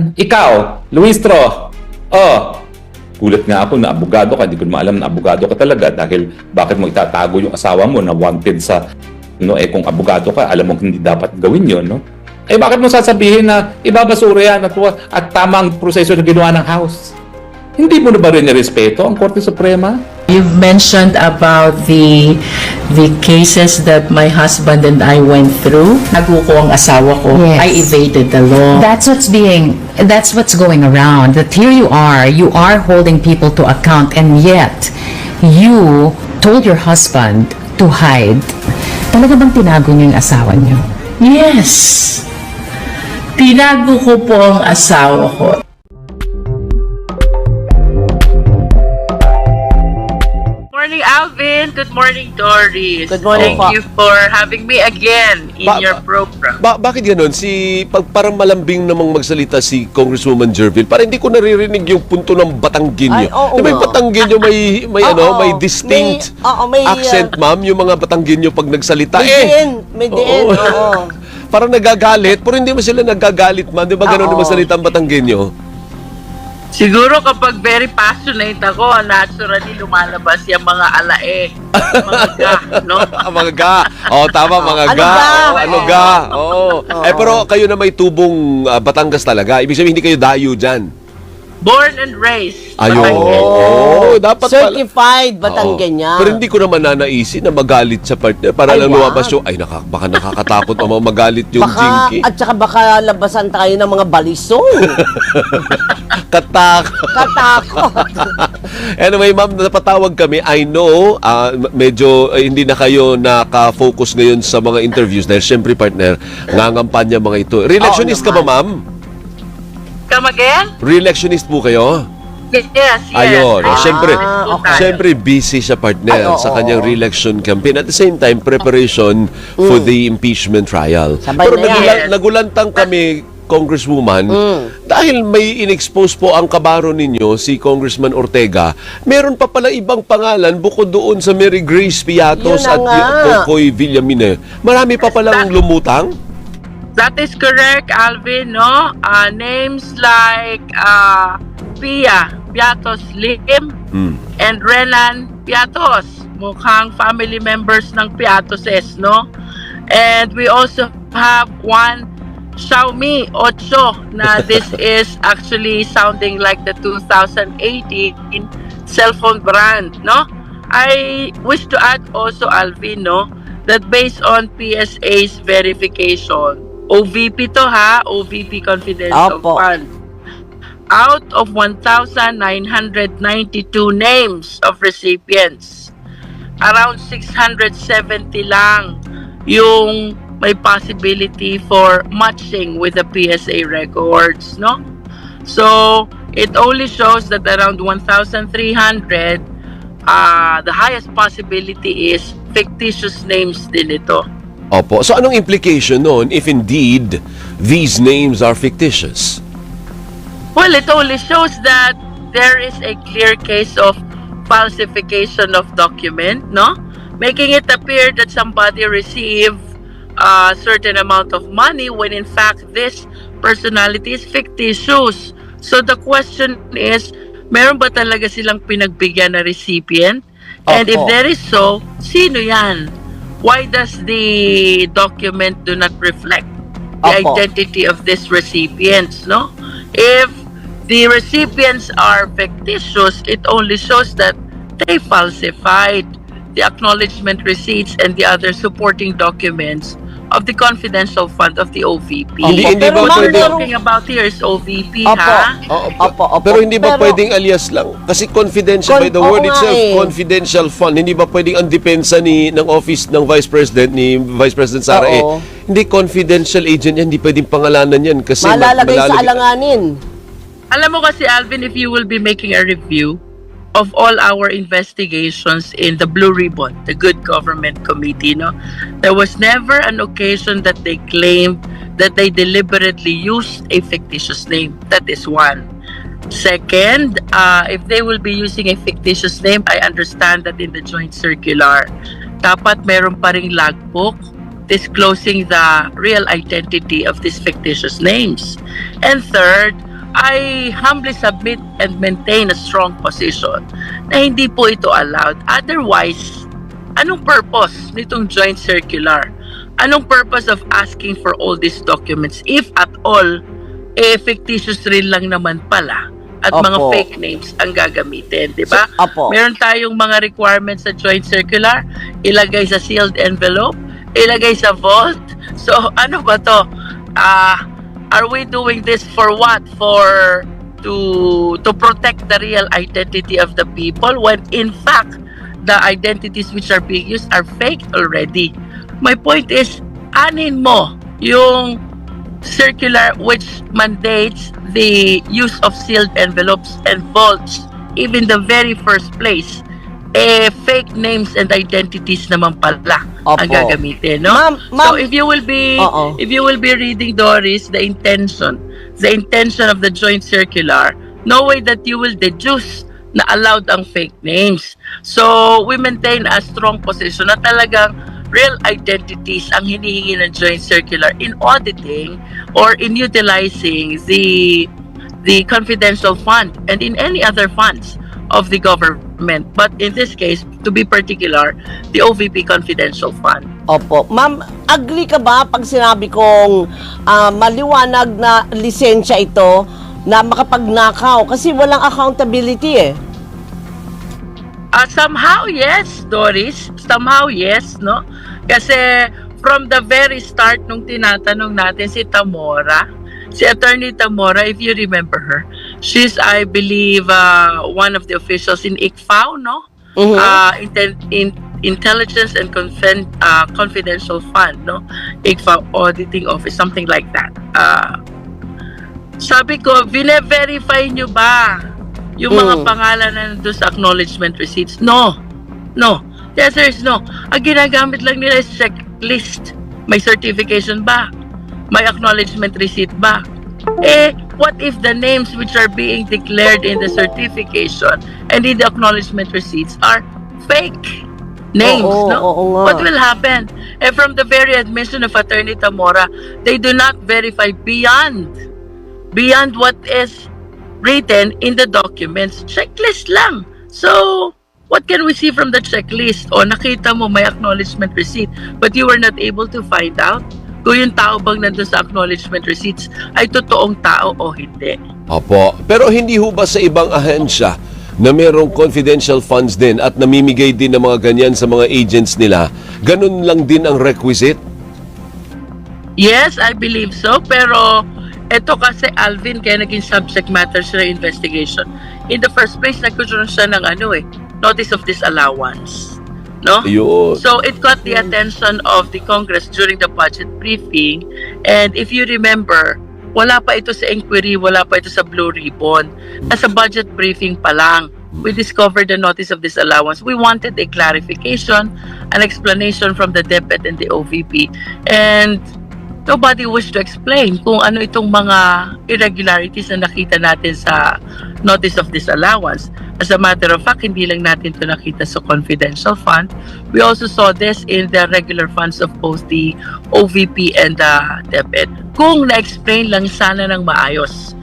yan. Ikaw, Luistro, gulat nga ako na abogado ka. Hindi ko maalam na abogado ka talaga dahil bakit mo itatago yung asawa mo na wanted sa, kung abogado ka, alam mo hindi dapat gawin yun, no? Bakit mo sasabihin na ibabasura yan at tamang proseso na ginawa ng House? Hindi mo na ba rin nirespeto ang Korte Suprema? You've mentioned about the cases that my husband and I went through. Naguko ang asawa ko. Yes. I evaded the law. That's what's going around. That here you are holding people to account, and yet you told your husband to hide. Talaga bang tinago niyo yung asawa niyo? Yes. Tinago ko po ang asawa ko. Good morning, Alvin. Good morning, Doris. Good morning Thank you for having me again in your program. Bakit ganun? Parang malambing namang magsalita si Congresswoman Jervil. Parang hindi ko naririnig yung punto ng Batanggenyo. May Batanggenyo, may distinct accent, ma'am, yung mga Batanggenyo pag nagsalita. May diin. Parang nagagalit, pero hindi mo sila nagagalit, ma'am. Di ba ganun yung magsalita ang Batanggenyo? Siguro kapag very passionate ako, naturally lumalabas yung mga alae. Mga ga, no? Mga ga. Tama, mga ga. Ano ga. Pero kayo na may tubong Batangas talaga. Ibig sabihin, hindi kayo dayo dyan. Born and raised. Dapat certified Batanggenya. Pero hindi ko naman nanaisin na magalit sa partner. Para lang lumabas yung, baka nakakatakot naman magalit yung Jinky. At saka baka labasan tayo ng mga balisong. Katakot. Anyway, ma'am, napatawag kami. I know, medyo hindi na kayo naka-focus ngayon sa mga interviews dahil syempre, partner, nangangampanya mga ito. Re-electionist ka ba, ma'am? Come again? Re-electionist po kayo? Yes. Ayun. Siyempre, busy siya, partner, sa kanyang re-election campaign. At the same time, preparation for the impeachment trial. Pero nagulantang kami, Congresswoman, dahil may in-expose po ang kabaro ninyo, si Congressman Ortega, meron pa pala ibang pangalan bukod doon sa Mary Grace Piatos at Kokoy Villamine. Marami pa palang lumutang? That is correct, Alvin, no? Names like Pia Piatos Lim and Renan Piatos. Mukhang family members ng Piatoses, no? And we also have one Xiaomi 8 na this is actually sounding like the 2018 cellphone brand, no? I wish to add also, Alvin, no, that based on PSA's verification, OVP to ha, OVP Confidential Fund. Out of 1,992 names of recipients, around 670 lang yung may possibility for matching with the PSA records, no? So, it only shows that around 1,300, the highest possibility is fictitious names din ito. Opo. So, anong implication nun if indeed these names are fictitious? Well, it only shows that there is a clear case of falsification of document, no? Making it appear that somebody received a certain amount of money when in fact this personality is fictitious. So the question is, meron ba talaga silang pinagbigyan na recipient? And if there is so, sino yan? Why does the document do not reflect the identity of these recipients, no? If the recipients are fictitious, it only shows that they falsified the acknowledgement receipts and the other supporting documents of the confidential fund of the OVP. Hindi ba what we're pwedeng talking about here is OVP, ha? Pero hindi ba pwedeng alias lang? Kasi confidential, by the word itself, confidential fund. Hindi ba pwedeng ang depensa ng office ng Vice President, ni Vice President Sara, hindi confidential agent yan, hindi pwedeng pangalanan yan. Kasi malalagay sa alanganin. Alam mo kasi, Alvin, if you will be making a review of all our investigations in the Blue Ribbon, the Good Government Committee, no, there was never an occasion that they claimed that they deliberately used a fictitious name. That is one. Second, if they will be using a fictitious name, I understand that in the joint circular, dapat meron pa ring logbook disclosing the real identity of these fictitious names. And third, I humbly submit and maintain a strong position na hindi po ito allowed. Otherwise, anong purpose nitong joint circular? Anong purpose of asking for all these documents if at all, fictitious rin lang naman pala at mga Opo. fake names ang gagamitin, di ba? Opo. Meron tayong mga requirements sa joint circular, ilagay sa sealed envelope, ilagay sa vault. So, ano ba to? Are we doing this for what? To protect the real identity of the people when in fact the identities which are being used are fake already. My point is, anin mo yung circular which mandates the use of sealed envelopes and vaults, even the very first place, fake names and identities naman pala ang Opo. gagamitin, no? Ma'am, So if you will be Oo. reading, Doris, the intention of the joint circular, no way that you will deduce na allowed ang fake names. So we maintain a strong position na talagang real identities ang hinihingi ng joint circular in auditing or in utilizing the confidential fund and in any other funds of the government. But in this case, to be particular, the OVP confidential fund. Opo. Ma'am, agree ka ba pag sinabi kong maliwanag na lisensya ito na makapagnakaw? Kasi walang accountability eh. Somehow, yes, Doris. Somehow, yes, no? Kasi from the very start nung tinatanong natin si Attorney Tamora, if you remember her, she's, I believe, one of the officials in ICFAO, no? Intelligence and Confidential Fund, no? ICFAO Auditing Office, something like that. Sabi ko, vine-verify nyo ba yung mga pangalan na nandun sa acknowledgement receipts? No. The answer is no. Ang ginagamit lang nila is checklist. May certification ba? May acknowledgement receipt ba? What if the names which are being declared in the certification and in the acknowledgement receipts are fake names, no? Oo nga. What will happen? From the very admission of Attorney Tamora, they do not verify beyond what is written in the documents. Checklist lang. So, what can we see from the checklist? O, nakita mo may acknowledgement receipt, but you were not able to find out kung yung tao bang nandun sa acknowledgement receipts ay totoong tao o hindi. Opo. Pero hindi ho ba sa ibang ahensya na merong confidential funds din at namimigay din ng mga ganyan sa mga agents nila, ganun lang din ang requisite? Yes, I believe so. Pero ito kasi, Alvin, kaya naging subject matter siya ng investigation. In the first place, nagkaroon siya ng notice of disallowance. No? Ayun. So it caught the attention of the Congress during the budget briefing. And if you remember, wala pa ito sa inquiry, wala pa ito sa Blue Ribbon. Nasa budget briefing pa lang, we discovered the notice of disallowance. We wanted a clarification, an explanation from the DepEd and the OVP. And nobody wished to explain kung ano itong mga irregularities na nakita natin sa notice of disallowance. As a matter of fact, hindi lang natin ito nakita sa confidential fund. We also saw this in the regular funds of both the OVP and the DepEd. Kung na-explain lang sana ng maayos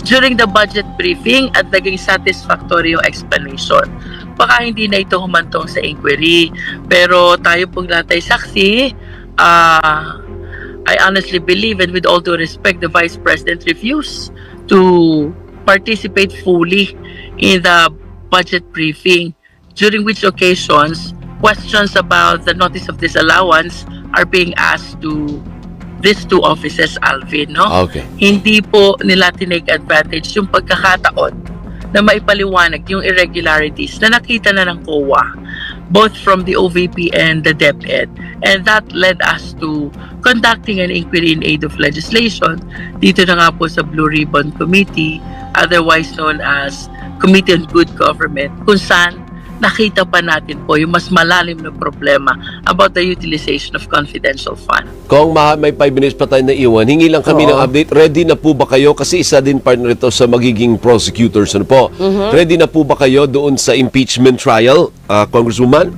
during the budget briefing at naging satisfactory yung explanation, baka hindi na ito humantong sa inquiry. Pero tayo pong natay saksi, I honestly believe, and with all due respect, the Vice President refused to participate fully in the budget briefing, during which occasions questions about the notice of disallowance are being asked to these two offices, Alvin, no? Okay. Hindi po nila tinake advantage yung pagkakataon na maipaliwanag yung irregularities na nakita na ng COA, both from the OVP and the DepEd. And that led us to conducting an inquiry in aid of legislation dito na nga po sa Blue Ribbon Committee, otherwise known as Committee on Good Government, kung saan nakita pa natin po yung mas malalim na problema about the utilization of confidential fund. Kung may 5 minutes pa tayo na iwan, hingi lang kami ng update. Ready na po ba kayo? Kasi isa din partner ito sa magiging prosecutors. Ano po? Ready na po ba kayo doon sa impeachment trial, Congresswoman?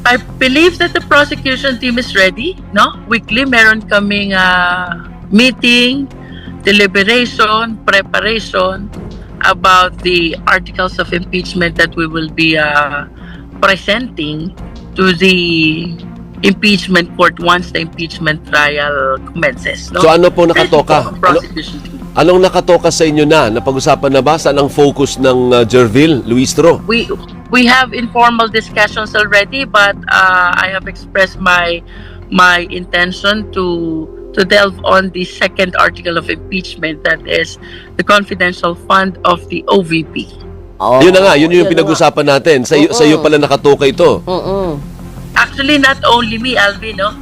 I believe that the prosecution team is ready, no? Weekly, meron kaming meeting deliberation, preparation about the articles of impeachment that we will be presenting to the impeachment court once the impeachment trial commences. No? So ano po nakatoka? Prosecution team. Anong nakatoka sa inyo na? Napag-usapan na ba? Saan ang focus ng Jervil, Luistro? We have informal discussions already, but I have expressed my intention to delve on the second article of impeachment, that is the confidential fund of the OVP. Yun na nga, yun yung pinag-usapan natin. Sa iyo pala nakatoka ito. Actually, not only me, Alvin, no?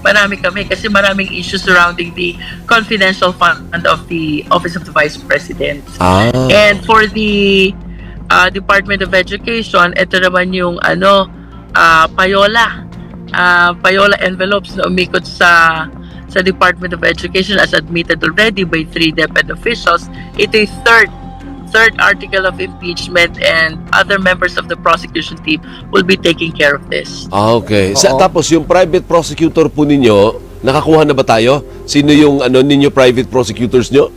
Marami kami kasi maraming issues surrounding the confidential fund of the Office of the Vice President. And for the Department of Education, ito naman yung payola envelopes na umikot sa Department of Education as admitted already by 3 DepEd officials. Ito yung third article of impeachment, and other members of the prosecution team will be taking care of this. Okay. Tapos yung private prosecutor po ninyo, nakakuha na ba tayo? Sino yung ninyo private prosecutors nyo?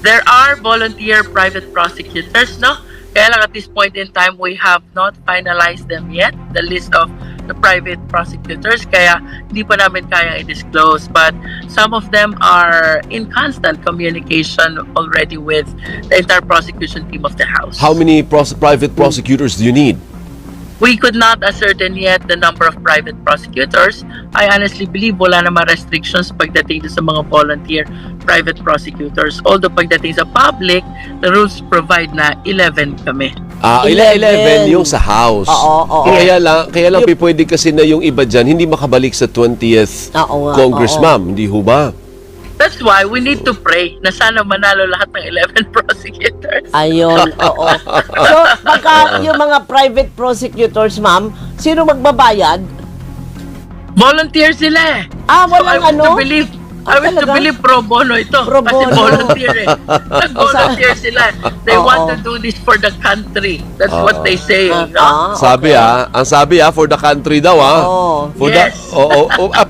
There are volunteer private prosecutors, no? Kaya lang at this point in time, we have not finalized them yet, the list of the private prosecutors, kaya hindi pa namin kayang i-disclose. But some of them are in constant communication already with the entire prosecution team of the House. How many private prosecutors do you need? We could not ascertain yet the number of private prosecutors. I honestly believe wala namang restrictions pagdating sa mga volunteer private prosecutors. Although pagdating sa public, the rules provide na 11 kami. 11 yung sa House. Oo. Kaya lang pwede kasi na yung iba dyan hindi makabalik sa 20th Congress, ma'am. Hindi ho ba? That's why we need to pray na sana manalo lahat ng 11 prosecutors. Ayun, oo. So, baka yung mga private prosecutors, ma'am, sino magbabayad? Volunteer sila eh. Walang I wish to believe pro bono ito. Pro Kasi bono. volunteer eh. Nag-volunteer sila. They want to do this for the country. That's what they say. No? Ang sabi for the country daw Yes.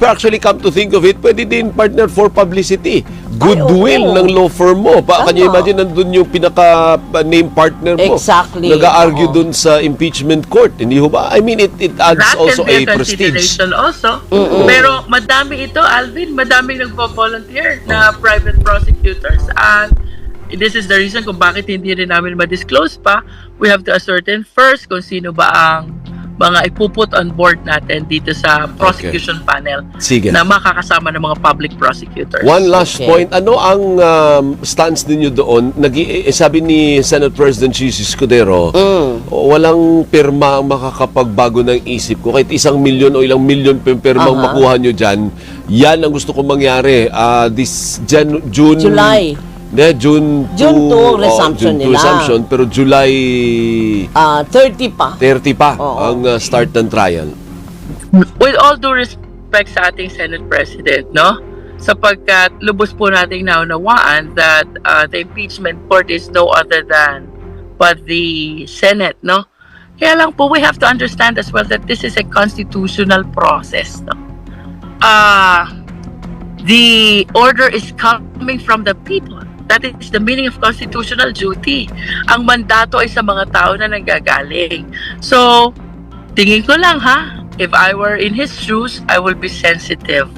Actually, come to think of it, pwede din partner for publicity. Goodwill ng law firm mo. Can you imagine nandun yung pinaka-name partner mo? Exactly. Nag-argue dun sa impeachment court. Hindi ho ba? I mean, it adds That also can be a prestige. consideration also. Pero madami ito, Alvin. Madaming nagpo-volunteer na private prosecutors. And this is the reason kung bakit hindi rin namin ma-disclose pa. We have to ascertain first kung sino ba ang mga ipuput on board natin dito sa prosecution panel. Sige. Na makakasama ng mga public prosecutors. One last point. Ano ang stance ninyo doon? Sabi ni Senate President Jesus Escudero, walang pirma ang makakapagbago ng isip ko. Kahit 1 million o ilang million pirmang makuha nyo dyan, yan ang gusto kong mangyari. July. June 2 resumption nila. Resumption, pero July 30 pa. 30 pa ang start ng trial. With all due respect sa ating Senate President, no? Sapagkat lubos po nating naunawaan that the impeachment court is no other than but the Senate, no? Kaya lang po, we have to understand as well that this is a constitutional process, no? The order is coming from the people. That is the meaning of constitutional duty. Ang mandato ay sa mga tao na nanggagaling. So, tingin ko lang if I were in his shoes, I would be sensitive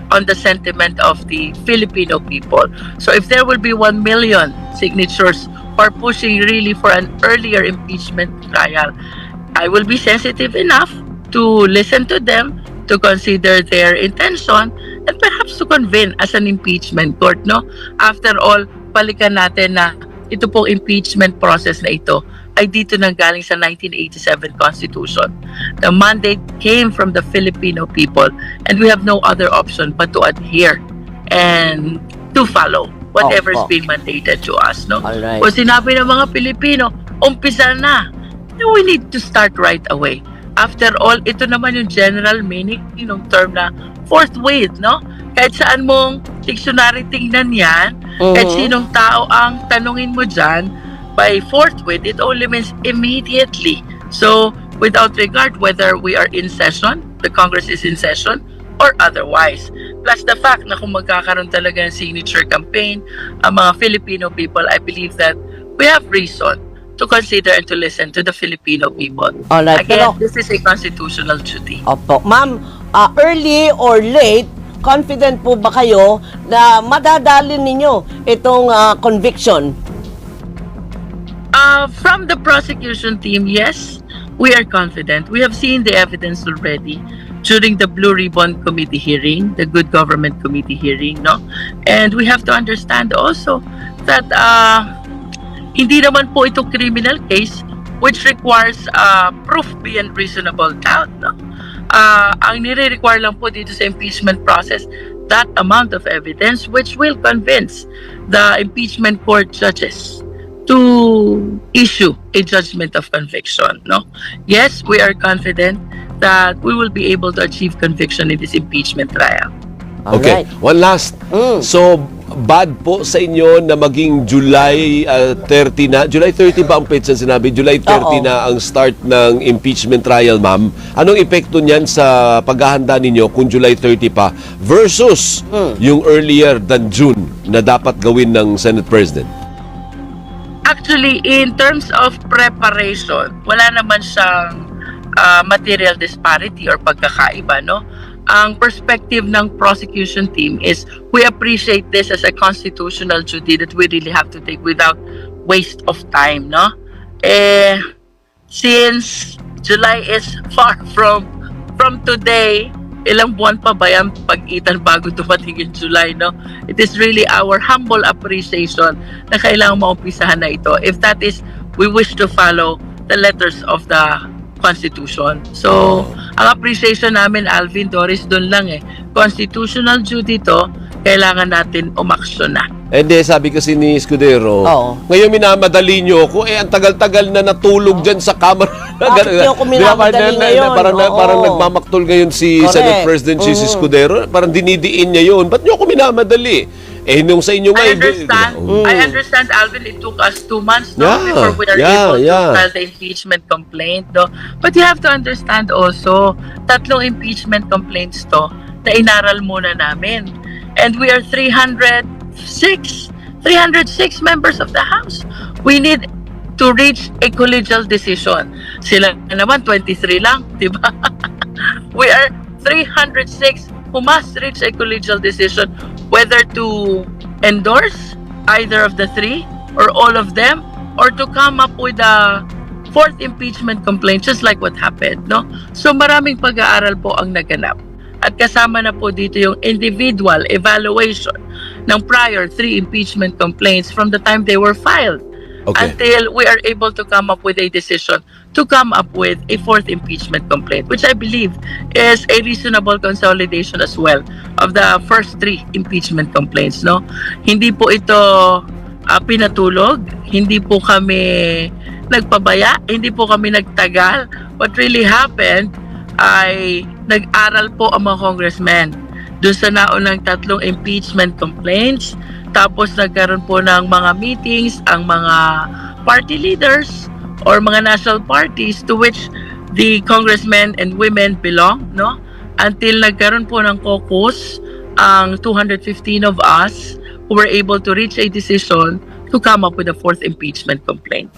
on the sentiment of the Filipino people. So if there will be 1 million signatures for pushing really for an earlier impeachment trial, I will be sensitive enough to listen to them, to consider their intention, and perhaps to convene as an impeachment court, no? After all, balikan natin na ito pong impeachment process na ito ay dito nang galing sa 1987 Constitution. The mandate came from the Filipino people, and we have no other option but to adhere and to follow whatever is being mandated to us, no? Alright. Kung sinabi ng mga Pilipino, umpisa na, we need to start right away. After all, ito naman yung general meaning ng term na forthwith, no? Kahit saan mong dictionary tingnan yan, kahit sinong tao ang tanungin mo dyan, by forthwith, it only means immediately. So, without regard whether we are in session, the Congress is in session, or otherwise. Plus the fact na kung magkakaroon talaga ng signature campaign, ang mga Filipino people, I believe that we have reason to consider and to listen to the Filipino people. Alright, Again, pero- this is a constitutional duty. Opo. Ma'am, early or late, confident po ba kayo na madadalin ninyo itong conviction? From the prosecution team, yes, we are confident. We have seen the evidence already during the Blue Ribbon Committee hearing, the Good Government Committee hearing, no? And we have to understand also that hindi naman po ito criminal case which requires proof beyond reasonable doubt, no? Ang nire-require lang po dito sa impeachment process, that amount of evidence which will convince the impeachment court judges to issue a judgment of conviction, no? Yes, we are confident that we will be able to achieve conviction in this impeachment trial. Okay, Alright. one last. So, bad po sa inyo na maging July 30 na. July 30 ba ang petsa sinabi? July 30 Oo. na ang start ng impeachment trial, ma'am. Anong epekto niyan sa paghahanda ninyo kung July 30 pa versus yung earlier than June na dapat gawin ng Senate President? Actually, in terms of preparation, wala naman siyang material disparity or pagkakaiba, no? Ang perspective ng prosecution team is we appreciate this as a constitutional duty that we really have to take without waste of time, no? Since July is far from today, ilang buwan pa ba yan pag-itan bago dumating yung July, no? It is really our humble appreciation na kailangang maumpisahan na ito. If that is, we wish to follow the letters of the Constitution. So, ang appreciation namin, Alvin, Doris, doon lang eh. Constitutional duty to, kailangan natin umaksyon na. Hindi, sabi kasi ni Escudero, Oo. ngayon minamadali nyo ako, ang tagal-tagal na natulog dyan sa kamera. Bakit nyo ako minamadali ngayon? Parang Oo. nagmamaktol ngayon si Correct. Senate President si Escudero. Parang dinidiin niya yun. Ba't nyo ako minamadali? Nung sa inyo I ngayon... understand, Alvin, it took us 2 months no, Yeah, before we are able to file the impeachment complaint. No? But you have to understand also, 3 impeachment complaints to na inaral muna namin. And we are 306 members of the House. We need to reach a collegial decision. Sila naman, 23 lang, di ba? We are 306 who must reach a collegial decision whether to endorse either of the 3 or all of them or to come up with a 4th impeachment complaint just like what happened, no? So maraming pag-aaral po ang naganap. At kasama na po dito yung individual evaluation ng prior 3 impeachment complaints from the time they were filed until we are able to come up with a decision to come up with a 4th impeachment complaint, which I believe is a reasonable consolidation as well of the first 3 impeachment complaints, no? Hindi po ito pinatulog, hindi po kami nagpabaya, hindi po kami nagtagal. What really happened ay nag-aral po ang mga congressmen doon sa naunang 3 impeachment complaints. Tapos nagkaroon po ng mga meetings ang mga party leaders or mga national parties to which the congressmen and women belong, no? Until nagkaroon po ng caucus ang 215 of us who were able to reach a decision to come up with a 4th impeachment complaint.